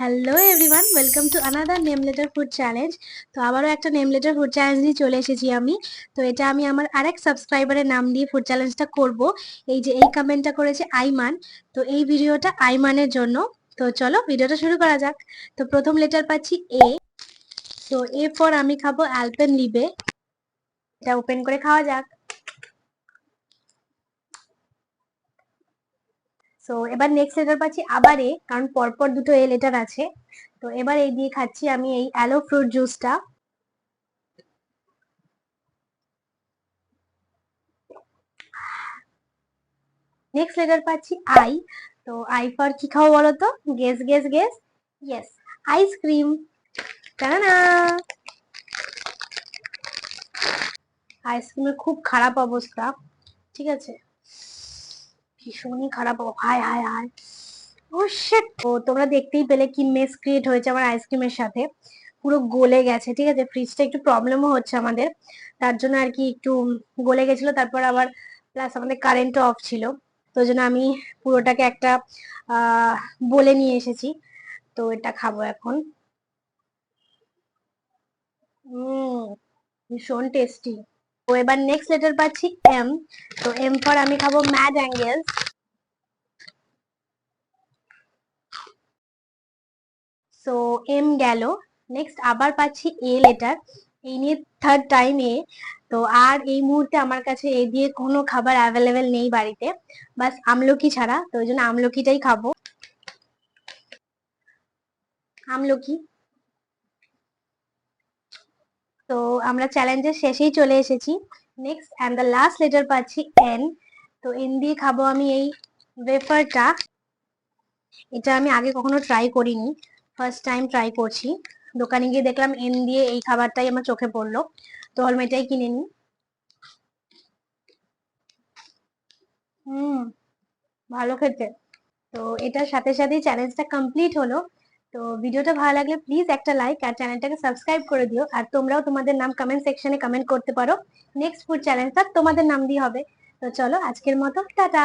Hello everyone, welcome to another name letter food challenge. তো আবারও একটা নেম লেটার ফুড চ্যালেঞ্জ নিয়ে চলে এসেছি আমি। তো এটা আমি আমার আরেক সাবস্ক্রাইবারের নাম দিয়ে ফুড চ্যালেঞ্জটা করব। এই যে এই কমেন্টটা করেছে আইমান, তো এই ভিডিওটা আইমানের জন্য। তো চলো ভিডিওটা শুরু করা যাক। তো প্রথম লেটার পাচ্ছি এ। তো এ ফর আমি খাবো অ্যালপেনলিবে। এটা ওপেন করে খাওয়া যাক। তো এবার নেক্সট লেটার পাচ্ছি আবার এ, কারণ পরপর দুটো এ লেটার আছে। তো এবার এই দিয়ে খাচ্ছি আমি এই অ্যালো ফ্রুট জুসটা। নেক্সট লেটার পাচ্ছি আই। তো আই ফর কি খাবো বলো তো? Guess guess guess. Yes, ice cream. টানা। আইসক্রিমের খুব খারাপ অবস্থা, ঠিক আছে, ভীষণই খারাপ। হায় হায় হায়, ও শিট। তো তোমরা দেখতেই পেলে কি মেস ক্রিয়েট হয়েছে আমার আইসক্রিমের সাথে, পুরো গলে গেছে। ঠিক আছে, ফ্রিজটা একটু প্রবলেমও হচ্ছে আমাদের, তার জন্য আর কি একটু গলে গেছিল। তারপর আবার প্লাস আমাদের কারেন্টও অফ ছিল, তো ওই জন্য আমি পুরোটাকে একটা আহ বলে নিয়ে এসেছি। তো এটা খাবো এখন। ভীষণ টেস্টি। তো এবার নেক্সট লেটার পাচ্ছি এম। তো এম ফর আমি খাবো ম্যাড অ্যাঙ্গেলস। সো এম গেল। নেক্সট আবার পাচ্ছি এ লেটার, এই নিয়ে থার্ড টাইম এ। তো আর এই মুহূর্তে আমার কাছে এ দিয়ে কোনো খাবার অ্যাভেলেবেল নেই বাড়িতে, বাস আমলকি ছাড়া। তো ওই জন্য আমলকিটাই খাবো। আমলকি। তো আমরা চ্যালেঞ্জের শেষেই চলে এসেছি। Next and the last letter পাচ্ছি এন। তো এন দিয়ে খাবো আমি এই ওয়েফারটা। এটা আমি আগে কখনো ট্রাই করিনি, ফার্স্ট টাইম ট্রাই করছি। দোকানে গিয়ে দেখলাম এন দিয়ে এই খাবারটাই আমার চোখে পড়লো, তো ভাবলাম এটাই কিনে নিই। হুম, ভালো খেতে। তো এটার সাথে সাথেই চ্যালেঞ্জটা কমপ্লিট হলো। তো ভিডিওটা ভালো লাগলে প্লিজ একটা লাইক আর চ্যানেলটাকে সাবস্ক্রাইব করে দিও। আর তোমরাও তোমাদের নাম কমেন্ট সেকশনে কমেন্ট করতে পারো, নেক্সট ফুড চ্যালেঞ্জটা তোমাদের নাম দিয়ে হবে। তো চলো আজকের মতো টাটা।